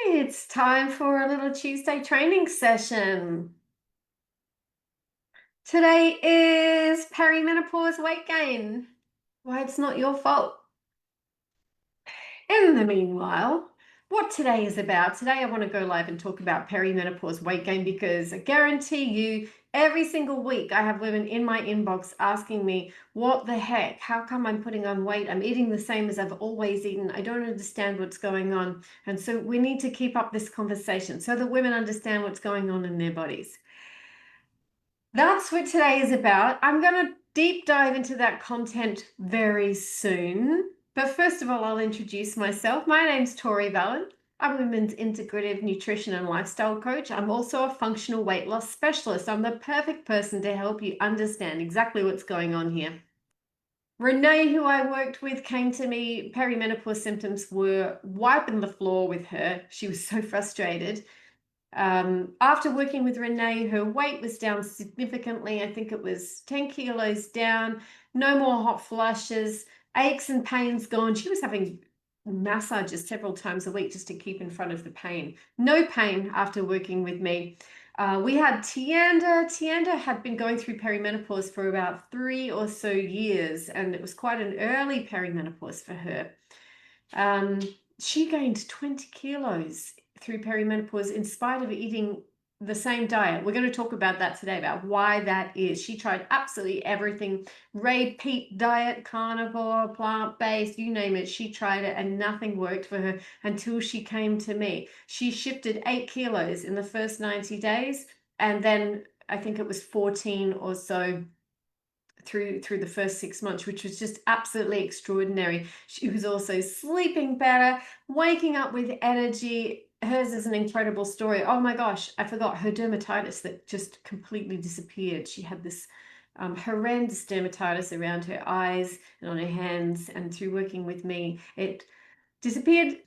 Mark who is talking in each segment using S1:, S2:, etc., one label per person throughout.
S1: It's time for a little Tuesday training session. Today is perimenopause weight gain. Why it's not your fault. In the meanwhile, what today is about, today I want to go live and talk about perimenopause weight gain because I guarantee you every single week I have women in my inbox asking me, what the heck, how come I'm putting on weight? I'm eating the same as I've always eaten. I don't understand what's going on. And so we need to keep up this conversation so that women understand what's going on in their bodies. That's what today is about. I'm going to deep dive into that content very soon. But first of all, I'll introduce myself. My name's Tori Vallon. I'm a women's integrative nutrition and lifestyle coach. I'm also a functional weight loss specialist. I'm the perfect person to help you understand exactly what's going on here. Renee, who I worked with, came to me. Perimenopause symptoms were wiping the floor with her. She was so frustrated. After working with Renee, her weight was down significantly. I think it was 10 kilos down, no more hot flushes, aches and pains gone. She was having massages several times a week just to keep in front of the pain. No pain after working with me. We had Tianda. Tianda had been going through perimenopause for about 3 or so years, and it was quite an early perimenopause for her. She gained 20 kilos through perimenopause in spite of eating the same diet. We're going to talk about that today, about why that is. She tried absolutely everything, repeat diet, carnivore, plant-based, you name it. She tried it and nothing worked for her until she came to me. She shifted 8 kilos in the first 90 days, and then I think it was 14 or so through the first 6 months, which was just absolutely extraordinary. She was also sleeping better, waking up with energy. Hers is an incredible story. Oh my gosh, I forgot her dermatitis that just completely disappeared. She had this horrendous dermatitis around her eyes and on her hands, and through working with me, it disappeared.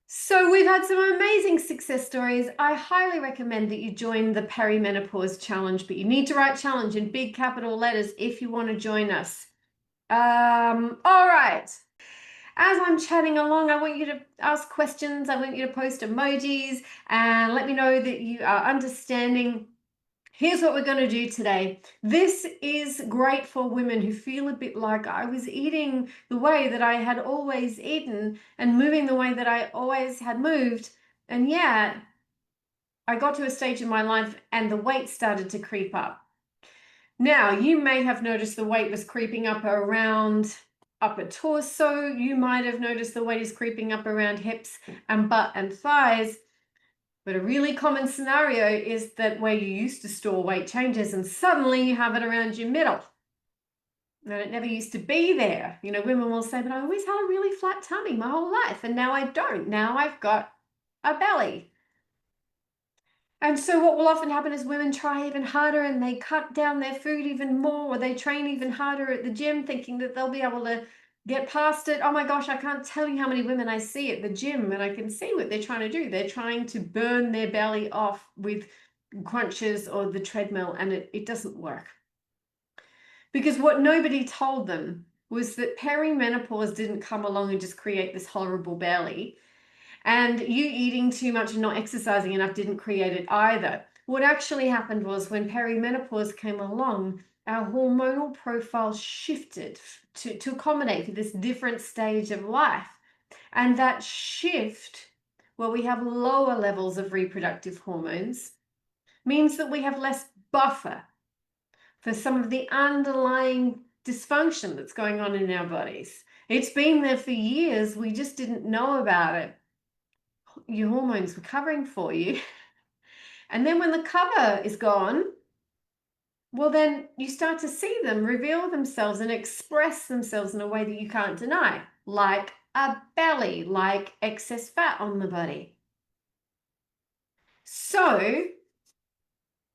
S1: So we've had some amazing success stories. I highly recommend that you join the Perimenopause Challenge, but you need to write challenge in big capital letters if you want to join us. All right. As I'm chatting along, I want you to ask questions. I want you to post emojis and let me know that you are understanding. Here's what we're going to do today. This is great for women who feel a bit like I was eating the way that I had always eaten and moving the way that I always had moved. And yet I got to a stage in my life and the weight started to creep up. Now, you may have noticed the weight was creeping up around upper torso. You might have noticed the weight is creeping up around hips and butt and thighs. But a really common scenario is that where you used to store weight changes and suddenly you have it around your middle. And it never used to be there. You know, women will say, but I always had a really flat tummy my whole life and now I don't. Now I've got a belly. And so what will often happen is women try even harder and they cut down their food even more, or they train even harder at the gym thinking that they'll be able to get past it. Oh my gosh, I can't tell you how many women I see at the gym and I can see what they're trying to do. They're trying to burn their belly off with crunches or the treadmill, and it doesn't work. Because what nobody told them was that perimenopause didn't come along and just create this horrible belly. And you eating too much and not exercising enough didn't create it either. What actually happened was when perimenopause came along, our hormonal profile shifted to accommodate for this different stage of life. And that shift, where we have lower levels of reproductive hormones, means that we have less buffer for some of the underlying dysfunction that's going on in our bodies. It's been there for years. We just didn't know about it. Your hormones were covering for you. And then when the cover is gone, well, then you start to see them reveal themselves and express themselves in a way that you can't deny, like a belly, like excess fat on the body. So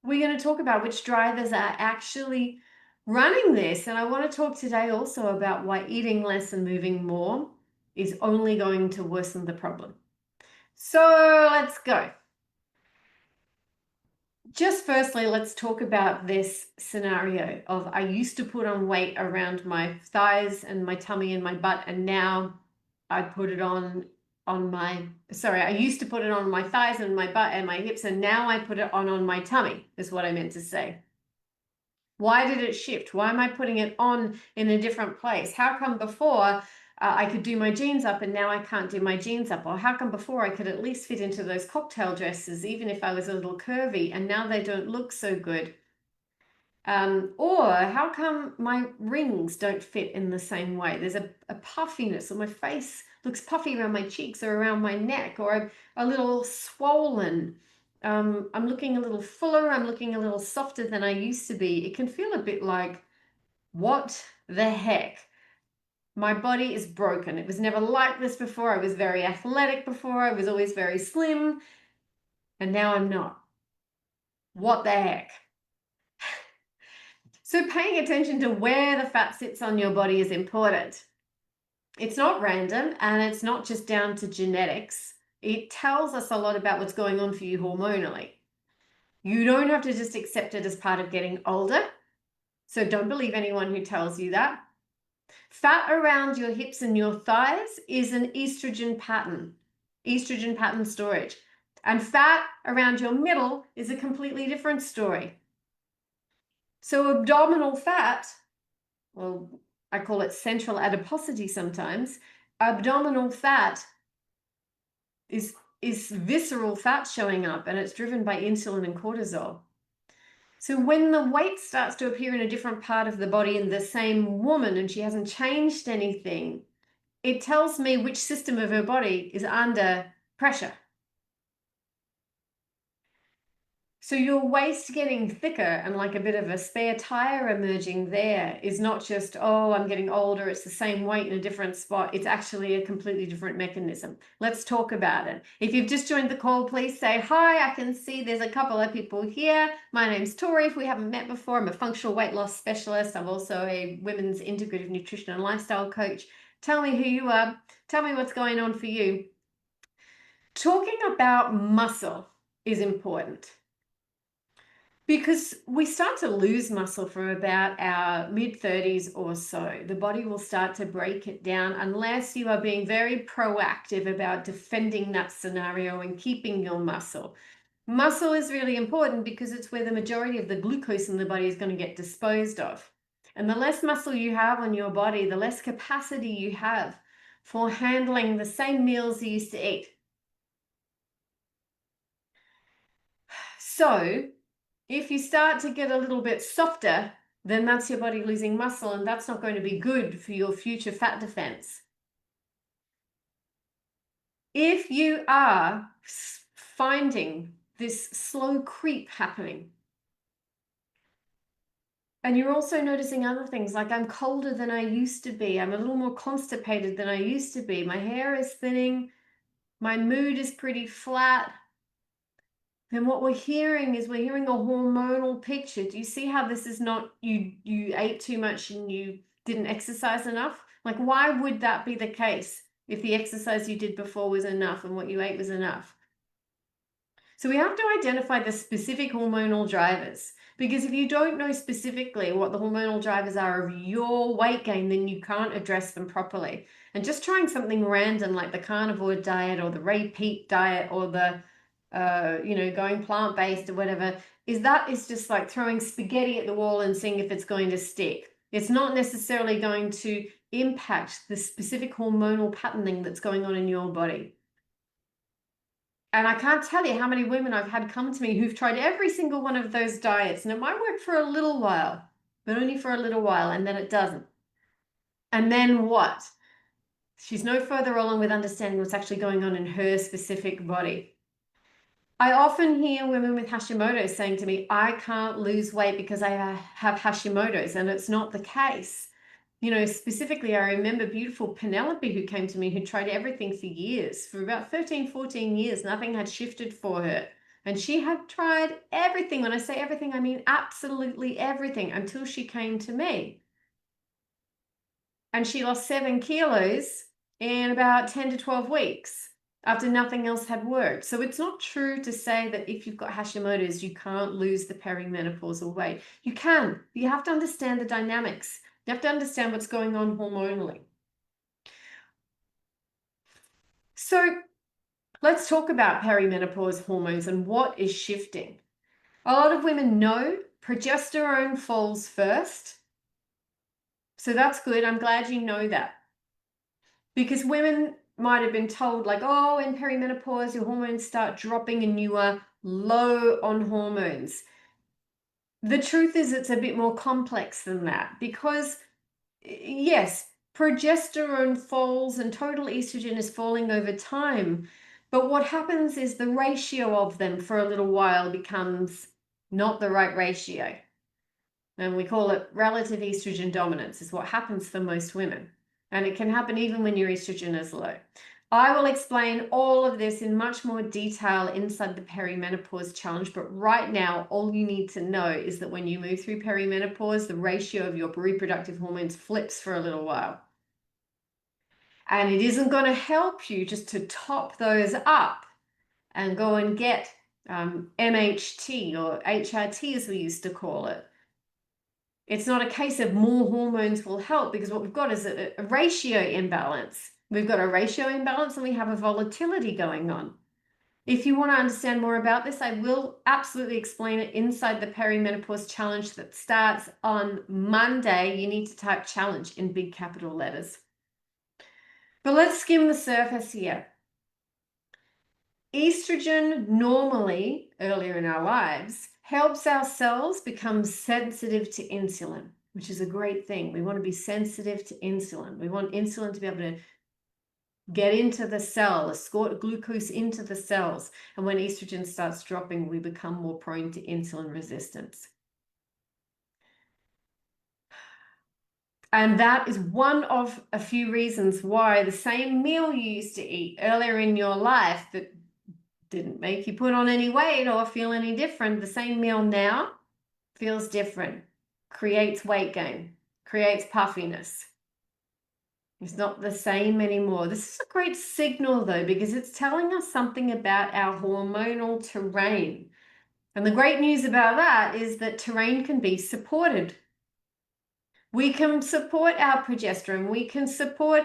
S1: we're going to talk about which drivers are actually running this. And I want to talk today also about why eating less and moving more is only going to worsen the problem. So let's go. Just firstly, let's talk about this scenario of I used to put on weight around my thighs and my tummy and my butt, and now I put it on on my, sorry, I used to put it on my thighs and my butt and my hips, and now I put it on my tummy, is what I meant to say. Why did it shift? Why am I putting it on in a different place? How come before I could do my jeans up and now I can't do my jeans up? Or how come before I could at least fit into those cocktail dresses even if I was a little curvy, and now they don't look so good? Or how come my rings don't fit in the same way? There's a puffiness, or my face looks puffy around my cheeks or around my neck, or I'm a little swollen. I'm looking a little fuller, I'm looking a little softer than I used to be. It can feel a bit like, what the heck? My body is broken. It was never like this before. I was very athletic before. I was always very slim, and now I'm not. What the heck? So paying attention to where the fat sits on your body is important. It's not random, and it's not just down to genetics. It tells us a lot about what's going on for you hormonally. You don't have to just accept it as part of getting older. So don't believe anyone who tells you that. Fat around your hips and your thighs is an estrogen pattern storage. And fat around your middle is a completely different story. So abdominal fat, well, I call it central adiposity sometimes. Abdominal fat is visceral fat showing up, and it's driven by insulin and cortisol. So when the weight starts to appear in a different part of the body in the same woman and she hasn't changed anything, it tells me which system of her body is under pressure. So your waist getting thicker and like a bit of a spare tire emerging there is not just, oh, I'm getting older, it's the same weight in a different spot. It's actually a completely different mechanism. Let's talk about it. If you've just joined the call, please say hi. I can see there's a couple of people here. My name's Tori. If we haven't met before, I'm a functional weight loss specialist. I'm also a women's integrative nutrition and lifestyle coach. Tell me who you are. Tell me what's going on for you. Talking about muscle is important, because we start to lose muscle from about our mid-30s or so. The body will start to break it down unless you are being very proactive about defending that scenario and keeping your muscle. Muscle is really important because it's where the majority of the glucose in the body is going to get disposed of. And the less muscle you have on your body, the less capacity you have for handling the same meals you used to eat. So if you start to get a little bit softer, then that's your body losing muscle, and that's not going to be good for your future fat defense. If you are finding this slow creep happening, and you're also noticing other things like, I'm colder than I used to be, I'm a little more constipated than I used to be, my hair is thinning, my mood is pretty flat, then what we're hearing is we're hearing a hormonal picture. Do you see how this is not you ate too much and you didn't exercise enough? Like, why would that be the case if the exercise you did before was enough and what you ate was enough? So we have to identify the specific hormonal drivers, because if you don't know specifically what the hormonal drivers are of your weight gain, then you can't address them properly. And just trying something random like the carnivore diet or the Ray Peat diet or the going plant-based or whatever, is just like throwing spaghetti at the wall and seeing if it's going to stick. It's not necessarily going to impact the specific hormonal patterning that's going on in your body. And I can't tell you how many women I've had come to me who've tried every single one of those diets, and it might work for a little while, but only for a little while, and then it doesn't. And then what? She's no further along with understanding what's actually going on in her specific body. I often hear women with Hashimoto's saying to me, I can't lose weight because I have Hashimoto's, and it's not the case. Specifically, I remember beautiful Penelope who came to me who tried everything for years. For about 13, 14 years, nothing had shifted for her. And she had tried everything. When I say everything, I mean absolutely everything, until she came to me. And she lost 7 kilos in about 10 to 12 weeks. After nothing else had worked. So it's not true to say that if you've got Hashimoto's, you can't lose the perimenopausal weight. You can. You have to understand the dynamics. You have to understand what's going on hormonally. So let's talk about perimenopause hormones and what is shifting. A lot of women know progesterone falls first. So that's good. I'm glad you know that. Because women might have been told, like, oh, in perimenopause, your hormones start dropping and you are low on hormones. The truth is, it's a bit more complex than that because, yes, progesterone falls and total estrogen is falling over time. But what happens is the ratio of them for a little while becomes not the right ratio. And we call it relative estrogen dominance, is what happens for most women. And it can happen even when your estrogen is low. I will explain all of this in much more detail inside the perimenopause challenge, but right now, all you need to know is that when you move through perimenopause, the ratio of your reproductive hormones flips for a little while. And it isn't going to help you just to top those up and go and get MHT or HRT, as we used to call it. It's not a case of more hormones will help, because what we've got is a ratio imbalance. We've got a ratio imbalance and we have a volatility going on. If you want to understand more about this, I will absolutely explain it inside the perimenopause challenge that starts on Monday. You need to type challenge in big capital letters. But let's skim the surface here. Estrogen normally, earlier in our lives, helps our cells become sensitive to insulin, which is a great thing. We want to be sensitive to insulin. We want insulin to be able to get into the cell, escort glucose into the cells. And when estrogen starts dropping, we become more prone to insulin resistance. And that is one of a few reasons why the same meal you used to eat earlier in your life that didn't make you put on any weight or feel any different, the same meal now feels different, creates weight gain, creates puffiness. It's not the same anymore. This is a great signal though, because it's telling us something about our hormonal terrain. And the great news about that is that terrain can be supported. We can support our progesterone. We can support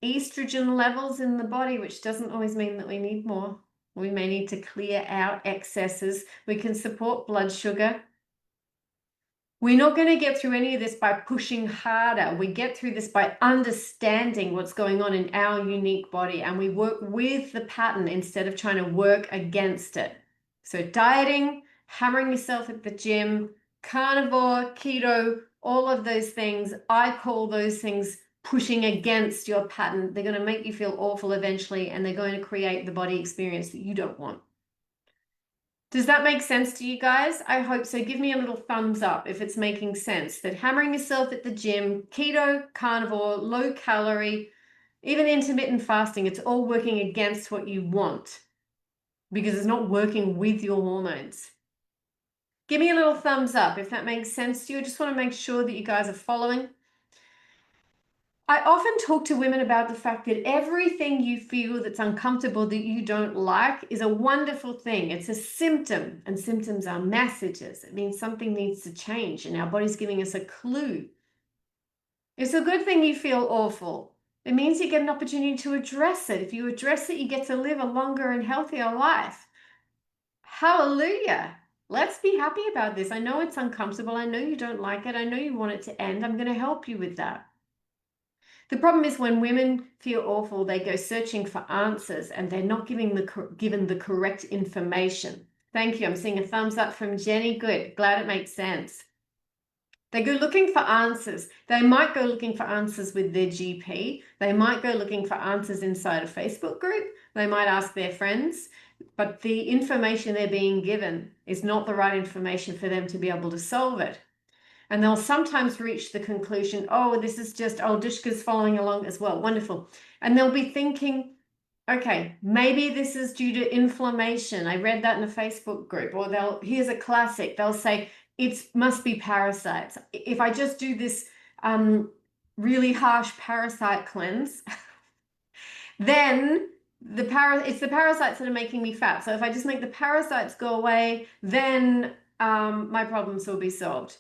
S1: estrogen levels in the body, which doesn't always mean that we need more. We may need to clear out excesses. We can support blood sugar. We're not going to get through any of this by pushing harder. We get through this by understanding what's going on in our unique body, and we work with the pattern instead of trying to work against it. So dieting, hammering yourself at the gym, carnivore, keto, all of those things, I call those things pushing against your pattern. They're going to make you feel awful eventually, and they're going to create the body experience that you don't want. Does that make sense to you guys? I hope so. Give me a little thumbs up if it's making sense. That hammering yourself at the gym, keto, carnivore, low calorie, even intermittent fasting, it's all working against what you want because it's not working with your hormones. Give me a little thumbs up if that makes sense to you. I just want to make sure that you guys are following. I often talk to women about the fact that everything you feel that's uncomfortable, that you don't like, is a wonderful thing. It's a symptom, and symptoms are messages. It means something needs to change, and our body's giving us a clue. It's a good thing you feel awful. It means you get an opportunity to address it. If you address it, you get to live a longer and healthier life. Hallelujah. Let's be happy about this. I know it's uncomfortable. I know you don't like it. I know you want it to end. I'm going to help you with that. The problem is when women feel awful, they go searching for answers and they're not given the correct information. Thank you. I'm seeing a thumbs up from Jenny. Good. Glad it makes sense. They go looking for answers. They might go looking for answers with their GP. They might go looking for answers inside a Facebook group. They might ask their friends, but the information they're being given is not the right information for them to be able to solve it. And they'll sometimes reach the conclusion, oh, this is just, oh, Dishka's following along as well. Wonderful. And they'll be thinking, okay, maybe this is due to inflammation. I read that in a Facebook group. Or here's a classic. They'll say, it must be parasites. If I just do this really harsh parasite cleanse, then it's the parasites that are making me fat. So if I just make the parasites go away, then my problems will be solved.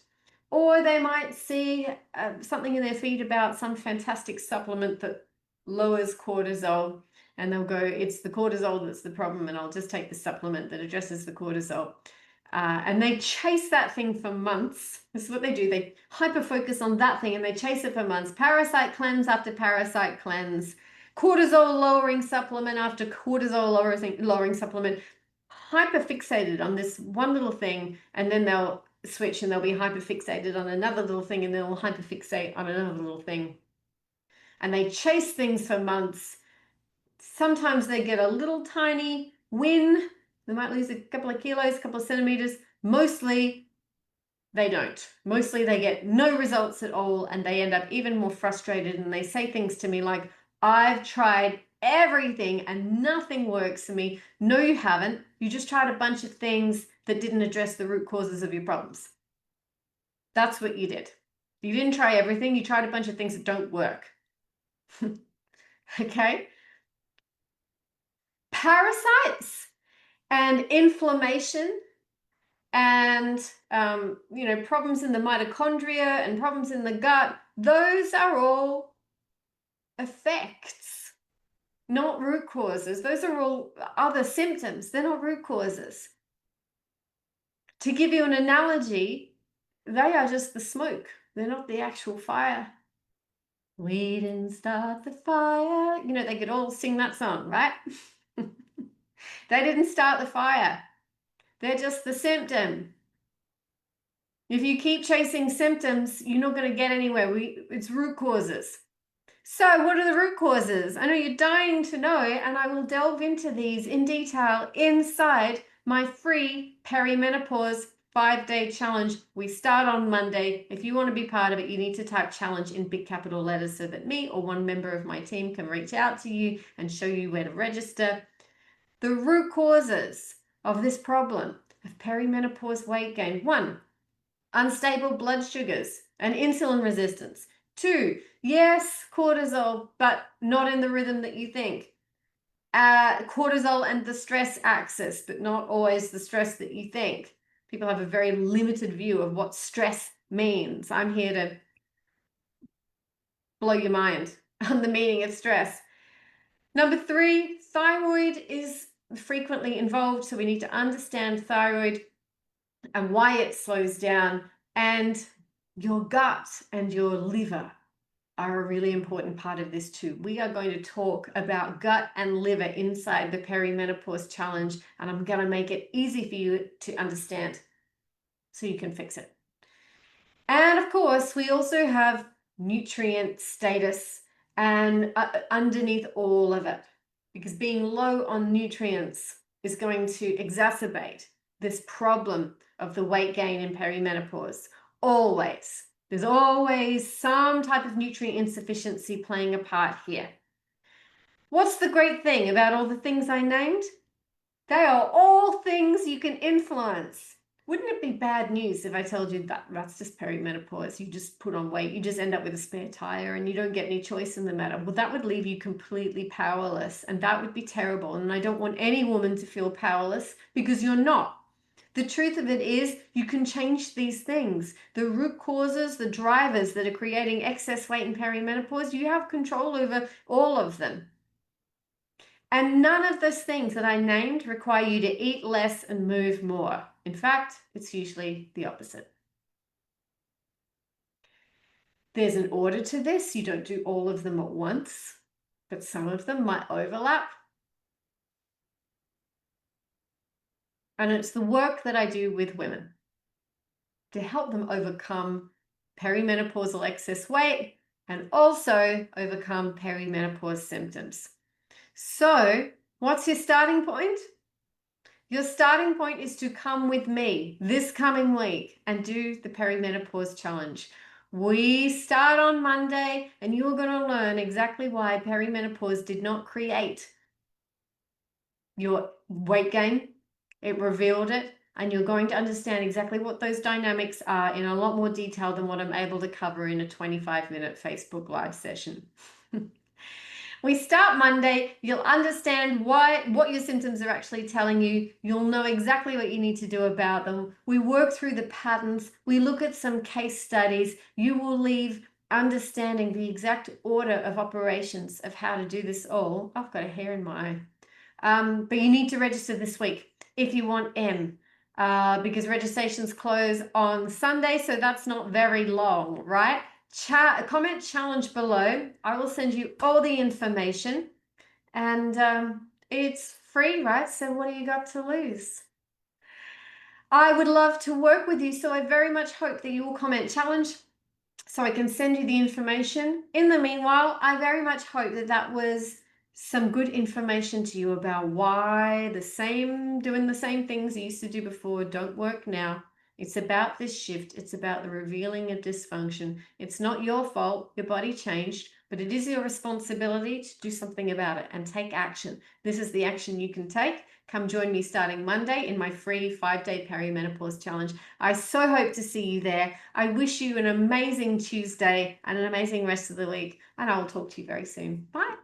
S1: Or they might see something in their feed about some fantastic supplement that lowers cortisol, and they'll go, it's the cortisol that's the problem, and I'll just take the supplement that addresses the cortisol. And they chase that thing for months. This is what they do. They hyper focus on that thing and they chase it for months. Parasite cleanse after parasite cleanse, cortisol lowering supplement after cortisol lowering supplement, hyper fixated on this one little thing, and then they'll switch and they'll be hyper fixated on another little thing, and they'll hyper fixate on another little thing. And they chase things for months. Sometimes they get a little tiny win. They might lose a couple of kilos, a couple of centimeters. Mostly they don't. Mostly they get no results at all, and they end up even more frustrated, and they say things to me like, I've tried everything and nothing works for me. No, you haven't. You just tried a bunch of things that didn't address the root causes of your problems. That's what you did. You didn't try everything. You tried a bunch of things that don't work. Okay? Parasites and inflammation and problems in the mitochondria and problems in the gut, those are all effects, not root causes. Those are all other symptoms. They're not root causes. To give you an analogy, they are just the smoke. They're not the actual fire. We didn't start the fire. They could all sing that song, right? They didn't start the fire. They're just the symptom. If you keep chasing symptoms, you're not going to get anywhere. It's root causes. So what are the root causes? I know you're dying to know, and I will delve into these in detail inside my free perimenopause 5-day challenge. We start on Monday. If you want to be part of it, you need to type challenge in big capital letters so that me or one member of my team can reach out to you and show you where to register. The root causes of this problem of perimenopause weight gain: 1, unstable blood sugars and insulin resistance. 2, yes, cortisol, but not in the rhythm that you think. Cortisol and the stress axis, but not always the stress that you think. People have a very limited view of what stress means. I'm here to blow your mind on the meaning of stress. Number 3, thyroid is frequently involved, so we need to understand thyroid and why it slows down. And your gut and your liver are a really important part of this too. We are going to talk about gut and liver inside the perimenopause challenge, and I'm going to make it easy for you to understand so you can fix it. And of course, we also have nutrient status and underneath all of it, because being low on nutrients is going to exacerbate this problem of the weight gain in perimenopause. Always. There's always some type of nutrient insufficiency playing a part here. What's the great thing about all the things I named? They are all things you can influence. Wouldn't it be bad news if I told you that that's just perimenopause? You just put on weight, you just end up with a spare tire and you don't get any choice in the matter. Well, that would leave you completely powerless, and that would be terrible. And I don't want any woman to feel powerless, because you're not. The truth of it is you can change these things. The root causes, the drivers that are creating excess weight in perimenopause, you have control over all of them. And none of those things that I named require you to eat less and move more. In fact, it's usually the opposite. There's an order to this. You don't do all of them at once, but some of them might overlap. And it's the work that I do with women to help them overcome perimenopausal excess weight and also overcome perimenopause symptoms. So, what's your starting point? Your starting point is to come with me this coming week and do the perimenopause challenge. We start on Monday, and you're going to learn exactly why perimenopause did not create your weight gain. It revealed it, and you're going to understand exactly what those dynamics are in a lot more detail than what I'm able to cover in a 25-minute Facebook Live session. We start Monday. You'll understand what your symptoms are actually telling you. You'll know exactly what you need to do about them. We work through the patterns. We look at some case studies. You will leave understanding the exact order of operations of how to do this all. I've got a hair in my eye. But you need to register this week if you want M, because registrations close on Sunday, so that's not very long, right? Comment challenge below. I will send you all the information, and it's free, right? So what do you got to lose? I would love to work with you, so I very much hope that you will comment challenge so I can send you the information. In the meanwhile, I very much hope that that was some good information to you about why doing the same things you used to do before don't work now. It's about this shift. It's about the revealing of dysfunction. It's not your fault. Your body changed, but it is your responsibility to do something about it and take action. This is the action you can take. Come join me starting Monday in my free 5-day perimenopause challenge. I so hope to see you there. I wish you an amazing Tuesday and an amazing rest of the week, and I will talk to you very soon. Bye.